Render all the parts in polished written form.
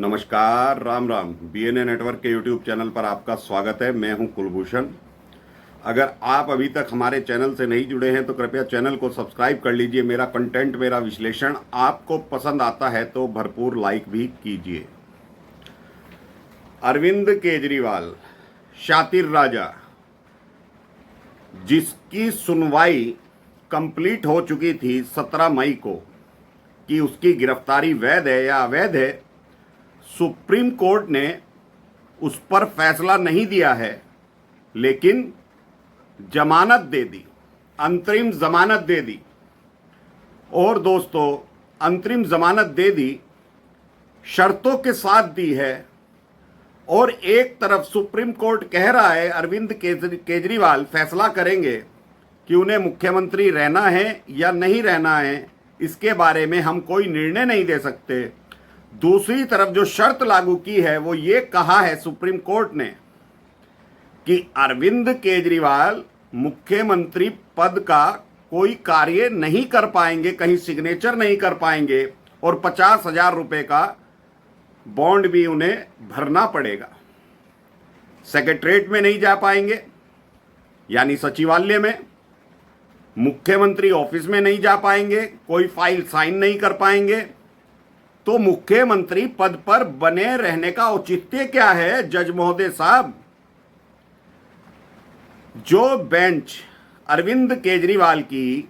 नमस्कार, Ram Ram. BNA network के YouTube channel पर आपका स्वागत है। मैं हूं कुलभूषण। अगर आप अभी तक हमारे चैनल से नहीं जुड़े हैं तो कृपया चैनल को सब्सक्राइब कर लीजिए। मेरा कंटेंट, मेरा विश्लेषण आपको पसंद आता है तो भरपूर लाइक भी कीजिए। अरविंद केजरीवाल, शातिर राजा, जिसकी सुनवाई कंप्लीट हो चुकी थी 17 मई को कि उसकी गिरफ्तारी वैध है या अवैध है, सुप्रीम कोर्ट ने उस पर फैसला नहीं दिया है, लेकिन जमानत दे दी, अंतरिम जमानत दे दी। और दोस्तों, अंतरिम जमानत दे दी, शर्तों के साथ दी है। और एक तरफ सुप्रीम कोर्ट कह रहा है अरविंद केजरीवाल फैसला करेंगे कि उन्हें मुख्यमंत्री रहना है या नहीं रहना है, इसके बारे में हम कोई निर्णय नहीं दे सकते। दूसरी तरफ जो शर्त लागू की है वो ये कहा है सुप्रीम कोर्ट ने कि अरविंद केजरीवाल मुख्यमंत्री पद का कोई कार्य नहीं कर पाएंगे, कहीं सिग्नेचर नहीं कर पाएंगे और 50,000 रुपए का बॉन्ड भी उन्हें भरना पड़ेगा। सेक्रेटरीट में नहीं जा पाएंगे, यानी सचिवालय में, मुख्यमंत्री ऑफिस में नहीं जा पाएंगे, कोई फाइल साइन नहीं कर पाएंगे। तो मुख्यमंत्री पद पर बने रहने का औचित्य क्या है जज महोदय साहब? जो बेंच अरविंद केजरीवाल की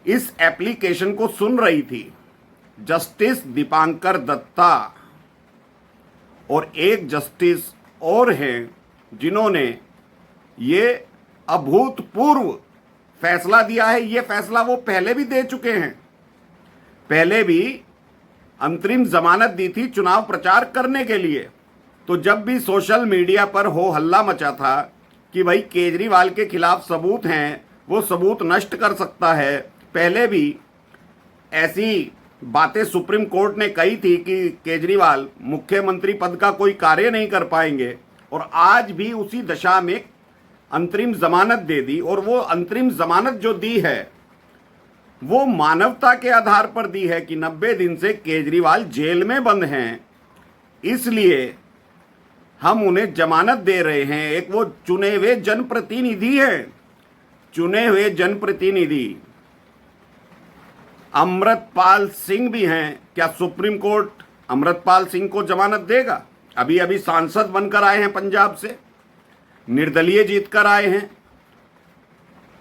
इस एप्लीकेशन को सुन रही थी, जस्टिस दीपांकर दत्ता और एक जस्टिस और हैं जिन्होंने ये अभूतपूर्व फैसला दिया है। ये फैसला वो पहले भी दे चुके हैं, पहले भी अंतरिम जमानत दी थी चुनाव प्रचार करने के लिए। तो जब भी सोशल मीडिया पर हो हल्ला मचा था कि भाई केजरीवाल के खिलाफ सबूत हैं, वो सबूत नष्ट कर सकता है, पहले भी ऐसी बातें सुप्रीम कोर्ट ने कही थी कि केजरीवाल मुख्यमंत्री पद का कोई कार्य नहीं कर पाएंगे, और आज भी उसी दशा में अंतरिम जमानत दे दी। और वो अंतरिम जमानत जो दी है वो मानवता के आधार पर दी है कि 90 दिन से केजरीवाल जेल में बंद हैं, इसलिए हम उन्हें जमानत दे रहे हैं। एक वो चुने हुए जनप्रतिनिधि हैं, चुने हुए जनप्रतिनिधि अमृतपाल सिंह भी हैं। क्या सुप्रीम कोर्ट अमृतपाल सिंह को जमानत देगा? अभी अभी सांसद बनकर आए हैं, पंजाब से निर्दलीय जीत कर आए हैं,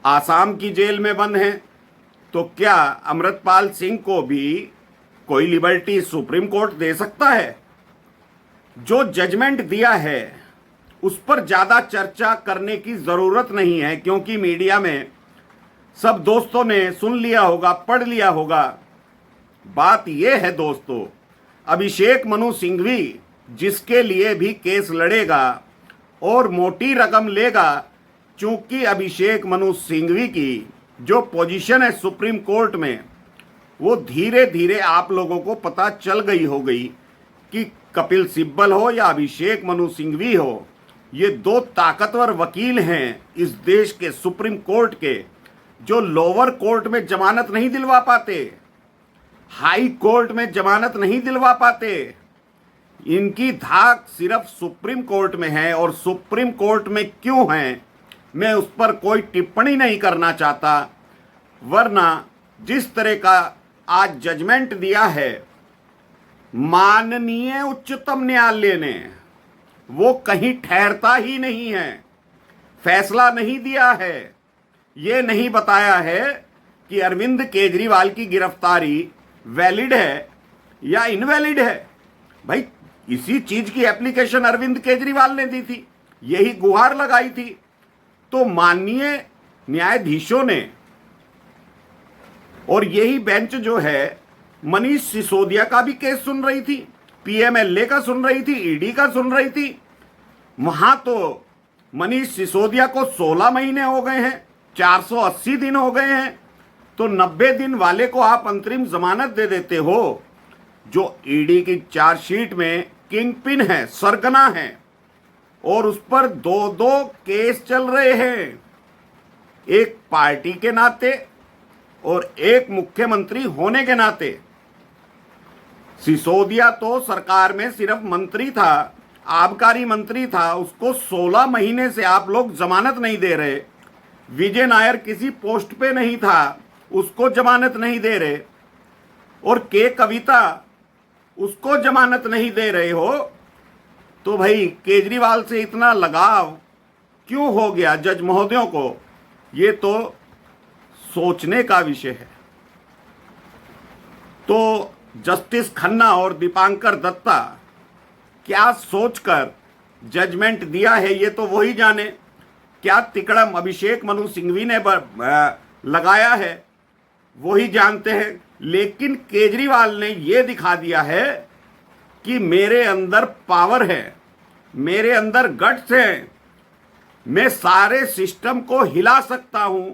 आसाम की जेल में बंद हैं। तो क्या अमृतपाल सिंह को भी कोई लिबर्टी सुप्रीम कोर्ट दे सकता है? जो जजमेंट दिया है उस पर ज्यादा चर्चा करने की जरूरत नहीं है, क्योंकि मीडिया में सब दोस्तों ने सुन लिया होगा, पढ़ लिया होगा। बात यह है दोस्तों, अभिषेक मनु सिंघवी जिसके लिए भी केस लड़ेगा और मोटी रकम लेगा, चूंकि अभिषेक मनु सिंघवी की जो पोजीशन है सुप्रीम कोर्ट में, वो धीरे धीरे आप लोगों को पता चल गई हो गई कि कपिल सिब्बल हो या अभिषेक मनु सिंघवी हो, ये दो ताकतवर वकील हैं इस देश के सुप्रीम कोर्ट के, जो लोअर कोर्ट में जमानत नहीं दिलवा पाते, हाई कोर्ट में जमानत नहीं दिलवा पाते। इनकी धाक सिर्फ सुप्रीम कोर्ट में है। और सुप्रीम कोर्ट में क्यों है, मैं उस पर कोई टिप्पणी नहीं करना चाहता, वरना जिस तरह का आज जजमेंट दिया है माननीय उच्चतम न्यायालय ने, वो कहीं ठहरता ही नहीं है। फैसला नहीं दिया है, ये नहीं बताया है कि अरविंद केजरीवाल की गिरफ्तारी वैलिड है या इनवैलिड है। भाई, इसी चीज की एप्लीकेशन अरविंद केजरीवाल ने दी थी, यही गुहार लगाई थी। तो माननीय न्यायाधीशों ने, और यही बेंच जो है मनीष सिसोदिया का भी केस सुन रही थी, पीएमएलए का सुन रही थी, ईडी का सुन रही थी। वहां तो मनीष सिसोदिया को 16 महीने हो गए हैं, 480 दिन हो गए हैं। तो 90 दिन वाले को आप अंतरिम जमानत दे देते हो, जो ईडी की चार्जशीट में किंग पिन है, सरगना है, और उस पर 2-2 केस चल रहे हैं, एक पार्टी के नाते और एक मुख्यमंत्री होने के नाते। सिसोदिया तो सरकार में सिर्फ मंत्री था, आबकारी मंत्री था, उसको 16 महीने से आप लोग जमानत नहीं दे रहे। विजय नायर किसी पोस्ट पे नहीं था, उसको जमानत नहीं दे रहे। और के कविता, उसको जमानत नहीं दे रहे हो। तो भाई केजरीवाल से इतना लगाव क्यों हो गया जज महोदयों को, ये तो सोचने का विषय है। तो जस्टिस खन्ना और दीपांकर दत्ता क्या सोचकर जजमेंट दिया है ये तो वही जाने। क्या तिकड़म अभिषेक मनु सिंघवी ने लगाया है वही जानते हैं। लेकिन केजरीवाल ने ये दिखा दिया है कि मेरे अंदर पावर है, मेरे अंदर गट्स है, मैं सारे सिस्टम को हिला सकता हूं।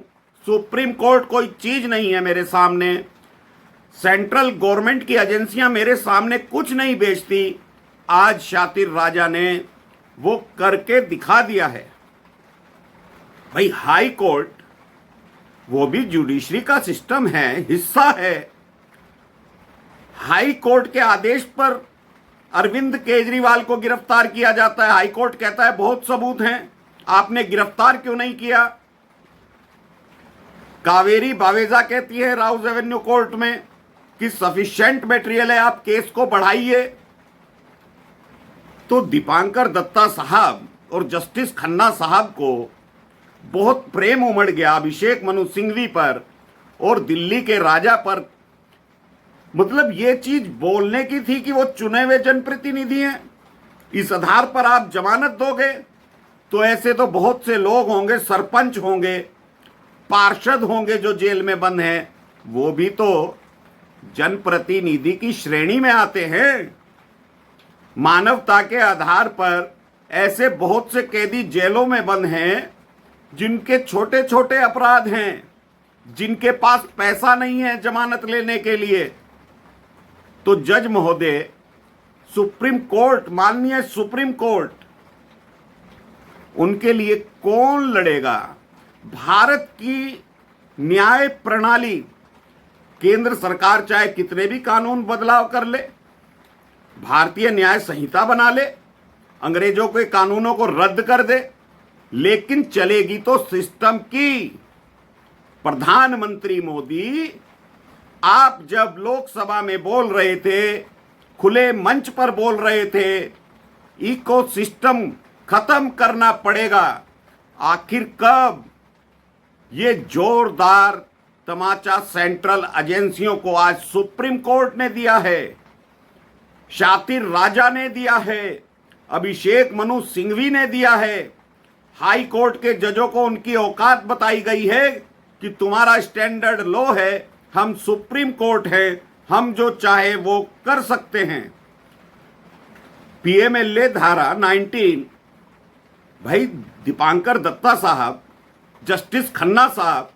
सुप्रीम कोर्ट कोई चीज नहीं है मेरे सामने, सेंट्रल गवर्नमेंट की एजेंसियां मेरे सामने कुछ नहीं बेचती। आज शातिर राजा ने वो करके दिखा दिया है। भाई हाई कोर्ट वो भी जुडिशरी का सिस्टम है, हिस्सा है। हाई कोर्ट के आदेश पर अरविंद केजरीवाल को गिरफ्तार किया जाता है। हाई कोर्ट कहता है बहुत सबूत हैं, आपने गिरफ्तार क्यों नहीं किया। कावेरी बावेजा कहती है राउज एवेन्यू कोर्ट में कि सफिशिएंट मटेरियल है, आप केस को बढ़ाइए। तो दीपांकर दत्ता साहब और जस्टिस खन्ना साहब को बहुत प्रेम उमड़ गया अभिषेक मनु सिंघवी पर और दिल्ली के राजा पर। मतलब ये चीज बोलने की थी कि वो चुने हुए जनप्रतिनिधि हैं, इस आधार पर आप जमानत दोगे। तो ऐसे तो बहुत से लोग होंगे, सरपंच होंगे, पार्षद होंगे जो जेल में बंद हैं, वो भी तो जनप्रतिनिधि की श्रेणी में आते हैं। मानवता के आधार पर ऐसे बहुत से कैदी जेलों में बंद हैं जिनके छोटे छोटे अपराध हैं, जिनके पास पैसा नहीं है जमानत लेने के लिए। तो जज महोदय, सुप्रीम कोर्ट, माननीय सुप्रीम कोर्ट, उनके लिए कौन लड़ेगा। भारत की न्याय प्रणाली, केंद्र सरकार चाहे कितने भी कानून बदलाव कर ले, भारतीय न्याय संहिता बना ले, अंग्रेजों के कानूनों को रद्द कर दे, लेकिन चलेगी तो सिस्टम की। प्रधानमंत्री मोदी, आप जब लोकसभा में बोल रहे थे, खुले मंच पर बोल रहे थे, इकोसिस्टम खत्म करना पड़ेगा, आखिर कब। ये जोरदार तमाचा सेंट्रल एजेंसियों को आज सुप्रीम कोर्ट ने दिया है, शातिर राजा ने दिया है, अभिषेक मनु सिंघवी ने दिया है। हाई कोर्ट के जजों को उनकी औकात बताई गई है कि तुम्हारा स्टैंडर्ड लो है, हम सुप्रीम कोर्ट है, हम जो चाहे वो कर सकते हैं। पीएमएलए धारा 19, भाई दीपांकर दत्ता साहब, जस्टिस खन्ना साहब,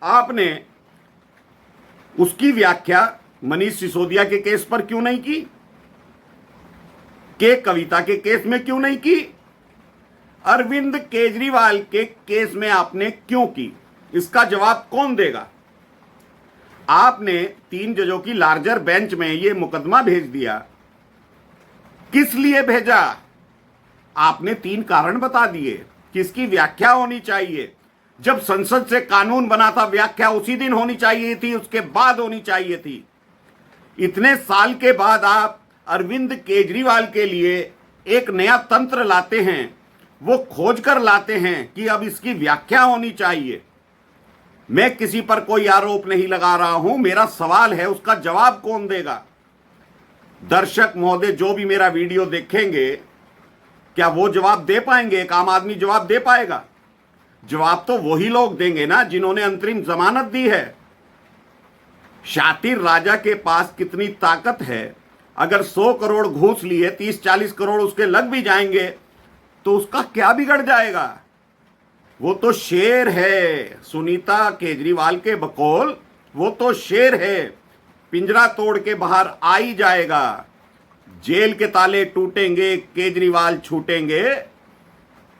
आपने उसकी व्याख्या मनीष सिसोदिया के केस पर क्यों नहीं की, के कविता के केस में क्यों नहीं की, अरविंद केजरीवाल के केस में आपने क्यों की। इसका जवाब कौन देगा। आपने 3 जजों की लार्जर बेंच में यह मुकदमा भेज दिया, किस लिए भेजा। आपने 3 कारण बता दिए कि इसकी व्याख्या होनी चाहिए। जब संसद से कानून बना था, व्याख्या उसी दिन होनी चाहिए थी, उसके बाद होनी चाहिए थी। इतने साल के बाद आप अरविंद केजरीवाल के लिए एक नया तंत्र लाते हैं, वो खोज कर लाते हैं कि अब इसकी व्याख्या होनी चाहिए। मैं किसी पर कोई आरोप नहीं लगा रहा हूं, मेरा सवाल है उसका जवाब कौन देगा। दर्शक महोदय जो भी मेरा वीडियो देखेंगे, क्या वो जवाब दे पाएंगे। एक आम आदमी जवाब दे पाएगा। जवाब तो वही लोग देंगे ना जिन्होंने अंतरिम जमानत दी है। शातिर राजा के पास कितनी ताकत है, अगर 100 करोड़ घूस लिए, 30-40 करोड़ उसके लग भी जाएंगे तो उसका क्या बिगड़ जाएगा। वो तो शेर है। सुनीता केजरीवाल के बकौल, वो तो शेर है, पिंजरा तोड़ के बाहर आ ही जाएगा। जेल के ताले टूटेंगे, केजरीवाल छूटेंगे।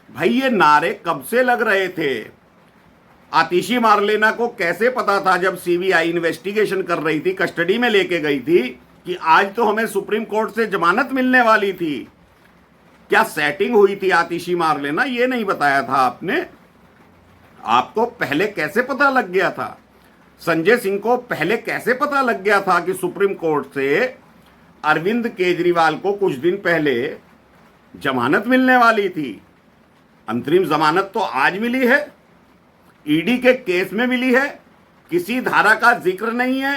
भाई ये नारे कब से लग रहे थे। आतिशी मारलेना को कैसे पता था जब सीबीआई इन्वेस्टिगेशन कर रही थी, कस्टडी में लेके गई थी, कि आज तो हमें सुप्रीम कोर्ट से जमानत मिलने वाली थी। क्या सेटिंग हुई थी आतिशी मार लेना, ये नहीं बताया था आपने। आपको पहले कैसे पता लग गया था? संजय सिंह को पहले कैसे पता लग गया था कि सुप्रीम कोर्ट से अरविंद केजरीवाल को कुछ दिन पहले जमानत मिलने वाली थी? अंतरिम जमानत तो आज मिली है, ईडी के केस में मिली है, किसी धारा का जिक्र नहीं है।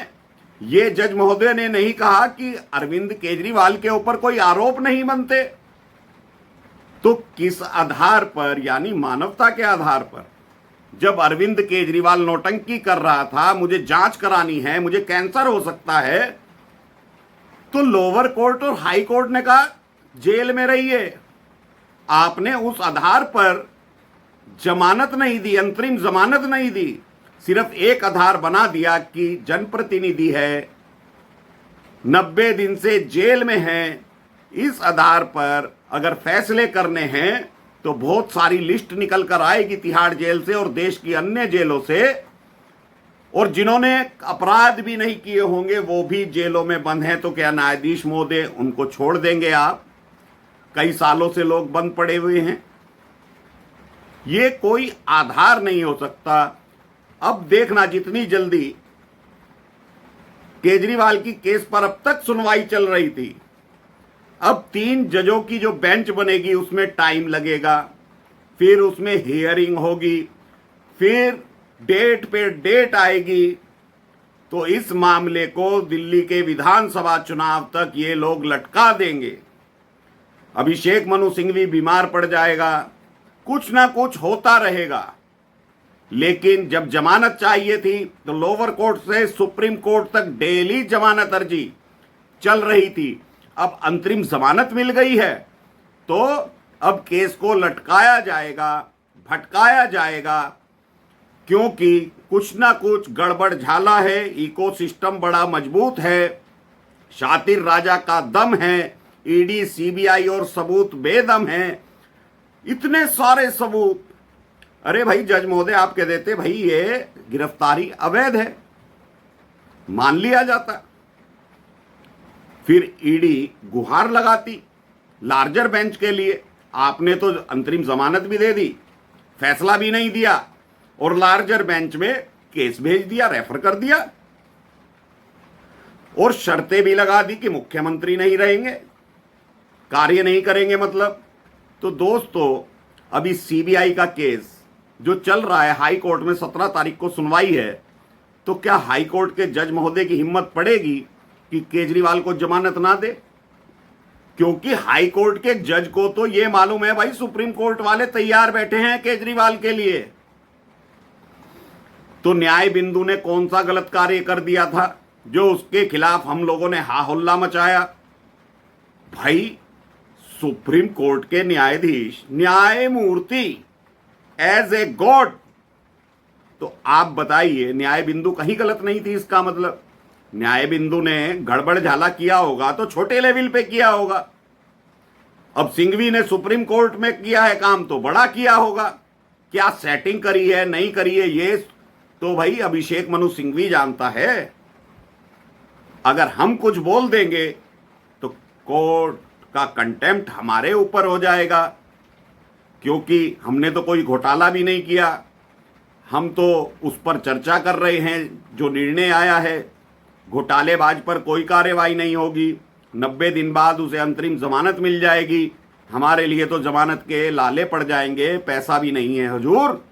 ये जज महोदय ने नहीं कहा कि अरविंद केजरीवाल के ऊपर कोई आरोप नहीं बनते। तो किस आधार पर, यानी मानवता के आधार पर, जब अरविंद केजरीवाल नौटंकी कर रहा था, मुझे जांच करानी है, मुझे कैंसर हो सकता है, तो लोअर कोर्ट और हाई कोर्ट ने कहा जेल में रहिए। आपने उस आधार पर जमानत नहीं दी, अंतरिम जमानत नहीं दी, सिर्फ एक आधार बना दिया कि जनप्रतिनिधि है, 90 दिन से जेल में है। इस आधार पर अगर फैसले करने हैं तो बहुत सारी लिस्ट निकल कर आएगी तिहाड़ जेल से और देश की अन्य जेलों से, और जिन्होंने अपराध भी नहीं किए होंगे वो भी जेलों में बंद हैं। तो क्या न्यायाधीश महोदय उनको छोड़ देंगे आप? कई सालों से लोग बंद पड़े हुए हैं। ये कोई आधार नहीं हो सकता। अब देखना, जितनी जल्दी केजरीवाल की केस पर अब तक सुनवाई चल रही थी, अब 3 जजों की जो बेंच बनेगी उसमें टाइम लगेगा, फिर उसमें हियरिंग होगी, फिर डेट पे डेट आएगी। तो इस मामले को दिल्ली के विधानसभा चुनाव तक ये लोग लटका देंगे। अभिषेक मनु सिंघवी बीमार पड़ जाएगा, कुछ ना कुछ होता रहेगा। लेकिन जब जमानत चाहिए थी तो लोअर कोर्ट से सुप्रीम कोर्ट तक डेली जमानत अर्जी चल रही थी। अब अंतरिम जमानत मिल गई है तो अब केस को लटकाया जाएगा, भटकाया जाएगा, क्योंकि कुछ ना कुछ गड़बड़ झाला है। इकोसिस्टम बड़ा मजबूत है, शातिर राजा का दम है, ईडी सीबीआई और सबूत बेदम है, इतने सारे सबूत। अरे भाई जज महोदय आप कह देते भाई ये गिरफ्तारी अवैध है, मान लिया जाता, फिर ईडी गुहार लगाती लार्जर बेंच के लिए। आपने तो अंतरिम जमानत भी दे दी, फैसला भी नहीं दिया, और लार्जर बेंच में केस भेज दिया, रेफर कर दिया, और शर्तें भी लगा दी कि मुख्यमंत्री नहीं रहेंगे, कार्य नहीं करेंगे मतलब। तो दोस्तों अभी सीबीआई का केस जो चल रहा है हाई कोर्ट में, 17 तारीख को सुनवाई है, तो क्या हाई कोर्ट के जज महोदय की हिम्मत पड़ेगी कि केजरीवाल को जमानत ना दे? क्योंकि हाई कोर्ट के जज को तो यह मालूम है भाई सुप्रीम कोर्ट वाले तैयार बैठे हैं केजरीवाल के लिए। तो न्याय बिंदु ने कौन सा गलत कार्य कर दिया था जो उसके खिलाफ हम लोगों ने हा हल्ला मचाया? भाई सुप्रीम कोर्ट के न्यायाधीश, न्यायमूर्ति, एज ए गॉड, तो आप बताइए न्याय बिंदु कहीं गलत नहीं थी? इसका मतलब न्याय बिंदु ने गड़बड़ झाला किया होगा तो छोटे लेवल पे किया होगा। अब सिंघवी ने सुप्रीम कोर्ट में किया है काम तो बड़ा किया होगा। क्या सेटिंग करी है नहीं करी है ये तो भाई अभिषेक मनु सिंघवी जानता है। अगर हम कुछ बोल देंगे तो कोर्ट का कंटेम्प्ट हमारे ऊपर हो जाएगा, क्योंकि हमने तो कोई घोटाला भी नहीं किया। हम तो उस पर चर्चा कर रहे हैं, जो निर्णय आया है घोटालेबाज पर कोई कार्रवाई नहीं होगी, 90 दिन बाद उसे अंतरिम जमानत मिल जाएगी। हमारे लिए तो जमानत के लाले पड़ जाएंगे, पैसा भी नहीं है हुजूर।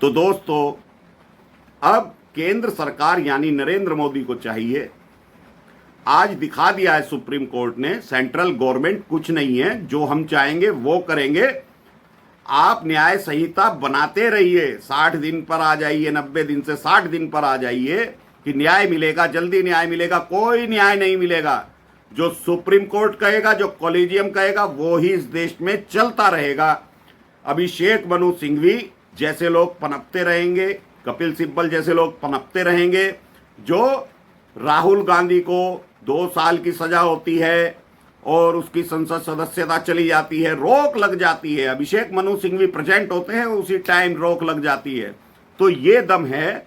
तो दोस्तों अब केंद्र सरकार यानी नरेंद्र मोदी को चाहिए, आज दिखा दिया है सुप्रीम कोर्ट ने, सेंट्रल गवर्नमेंट कुछ नहीं है, जो हम चाहेंगे वो करेंगे। आप न्याय संहिता बनाते रहिए, 60 दिन पर आ जाइए, 90 दिन से 60 दिन पर आ जाइए कि न्याय मिलेगा, जल्दी न्याय मिलेगा। कोई न्याय नहीं मिलेगा। जो सुप्रीम कोर्ट कहेगा, जो कॉलेजियम कहेगा, वो ही इस देश में चलता रहेगा। अभिषेक मनु सिंघवी जैसे लोग पनपते रहेंगे, कपिल सिब्बल जैसे लोग पनपते रहेंगे। जो राहुल गांधी को 2 साल की सजा होती है और उसकी संसद सदस्यता चली जाती है, रोक लग जाती है, अभिषेक मनु सिंघवी प्रेजेंट होते हैं उसी टाइम रोक लग जाती है। तो ये दम है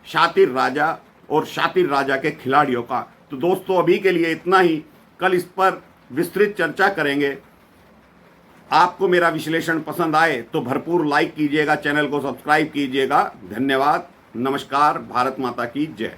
शातिर राजा और शातिर राजा के खिलाड़ियों का। तो दोस्तों अभी के लिए इतना ही, कल इस पर विस्तृत चर्चा करेंगे। आपको मेरा विश्लेषण पसंद आए तो भरपूर लाइक कीजिएगा, चैनल को सब्सक्राइब कीजिएगा। धन्यवाद, नमस्कार, भारत माता की जय।